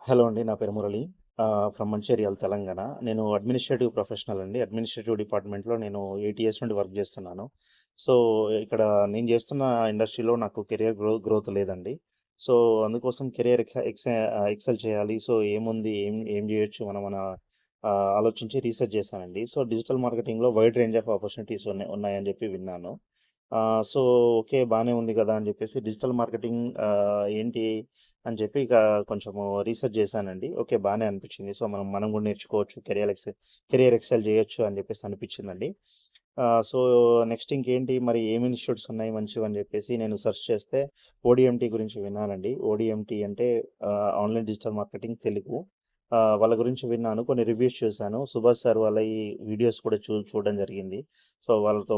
Hello అండి. నా పేరు మురళి. ఫ్రమ్ మంచిర్యాల, తెలంగాణ. నేను అడ్మినిస్ట్రేటివ్ ప్రొఫెషనల్ అండి. అడ్మినిస్ట్రేటివ్ డిపార్ట్మెంట్‌లో నేను 8 ఇయర్స్ నుండి వర్క్ చేస్తున్నాను. సో, ఇక్కడ నేను చేస్తున్న ఇండస్ట్రీలో నాకు కెరియర్ గ్రోత్ లేదండి. సో, అందుకోసం కెరియర్ ఎక్సెల్ చేయాలి. సో, ఏముంది? ఏం చేయొచ్చు మనం ఆలోచించి రీసెర్చ్ చేశానండి. సో, డిజిటల్ మార్కెటింగ్‌లో వైడ్ రేంజ్ ఆఫ్ ఆపర్చునిటీస్ ఉన్నాయని చెప్పి విన్నాను. So, okay. బానే ఉంది కదా! అని చెప్పేసి డిజిటల్ మార్కెటింగ్ ఏంటి అని చెప్పి ఇక కొంచెము రీసెర్చ్ చేశానండి. ఓకే. బానే అనిపించింది. సో, మనం కూడా నేర్చుకోవచ్చు. కెరియర్ ఎక్సెల్ చేయొచ్చు అని చెప్పేసి అనిపించిందండి. సో, నెక్స్ట్ ఇంకేంటి మరి ఏం ఇన్‌స్టిట్యూట్స్ ఉన్నాయి మంచివని చెప్పేసి నేను సెర్చ్ చేస్తే ఓడీఎంటీ గురించి విన్నానండి. ఓడీఎంటీ అంటే ఆన్‌లైన్ డిజిటల్ మార్కెటింగ్ తెలుగు. వాళ్ళ గురించి విన్నాను. కొన్ని రివ్యూస్ చూసాను. సుభాష్ సార్ వాళ్ళయి వీడియోస్ కూడా చూడడం జరిగింది. సో, వాళ్ళతో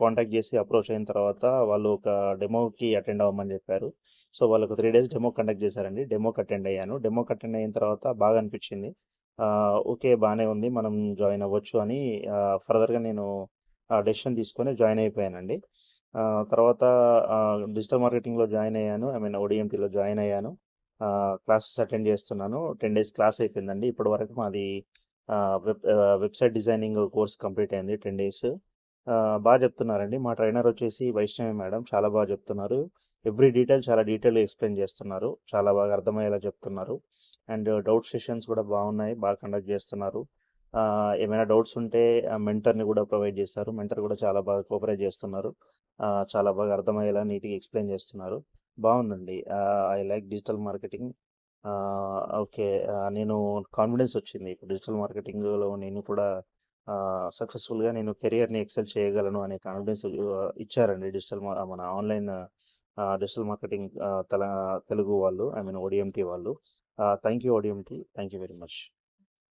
కాంటాక్ట్ చేసి అప్రోచ్ అయిన తర్వాత వాళ్ళు ఒక డెమోకి అటెండ్ అవ్వమని చెప్పారు. సో, వాళ్ళొక 3 డేస్ డెమో కండక్ట్ చేశారండి. డెమోకి అటెండ్ అయ్యాను. డెమోకి అటెండ్ అయిన తర్వాత బాగా అనిపించింది. ఓకే. బానే ఉంది. మనం జాయిన్ అవ్వచ్చు అని ఫర్దర్‌గా నేను డెసిషన్ తీసుకొని జాయిన్ అయిపోయానండి. తర్వాత డిజిటల్ మార్కెటింగ్‌లో జాయిన్ అయ్యాను. ఐ మీన్ ఓడీఎంటీలో జాయిన్ అయ్యాను. క్లాసెస్ అటెండ్ చేస్తున్నాను. 10 డేస్ క్లాస్ అయిపోయిందండి. ఇప్పటివరకు మాది వెబ్‌సైట్ డిజైనింగ్ కోర్స్ కంప్లీట్ అయింది 10 డేస్. చెప్తున్నారండి. మా ట్రైనర్ వచ్చేసి వైష్ణవి మేడం. చాలా బాగా చెప్తున్నారు. ఎవ్రీ డీటెయిల్ చాలా డీటెయిల్‌గా ఎక్స్‌ప్లెయిన్ చేస్తున్నారు. చాలా బాగా అర్థమయ్యేలా చెప్తున్నారు. అండ్ డౌట్ సెషన్స్ కూడా బాగున్నాయి. బాగా కండక్ట్ చేస్తున్నారు. ఏమైనా డౌట్స్ ఉంటే మెంటర్‌ని కూడా ప్రొవైడ్ చేశారు. మెంటర్ కూడా చాలా బాగా కోఆపరేట్ చేస్తున్నారు. చాలా బాగా అర్థమయ్యేలా నీట్‌గా ఎక్స్‌ప్లెయిన్ చేస్తున్నారు. బావుందండి. I like digital marketing. Okay. నేను కాన్ఫిడెన్స్ వచ్చింది. ఇప్పుడు డిజిటల్ మార్కెటింగ్‌లో నేను కూడా సక్సెస్‌ఫుల్‌గా నేను కెరియర్‌ని ఎక్సెల్ చేయగలను అనే కాన్ఫిడెన్స్ ఇచ్చారండి మన ఆన్‌లైన్ డిజిటల్ మార్కెటింగ్ తెలుగు వాళ్ళు. ఐ మీన్ ఓడీఎంటీ వాళ్ళు. Thank you ODMT. Thank you very much.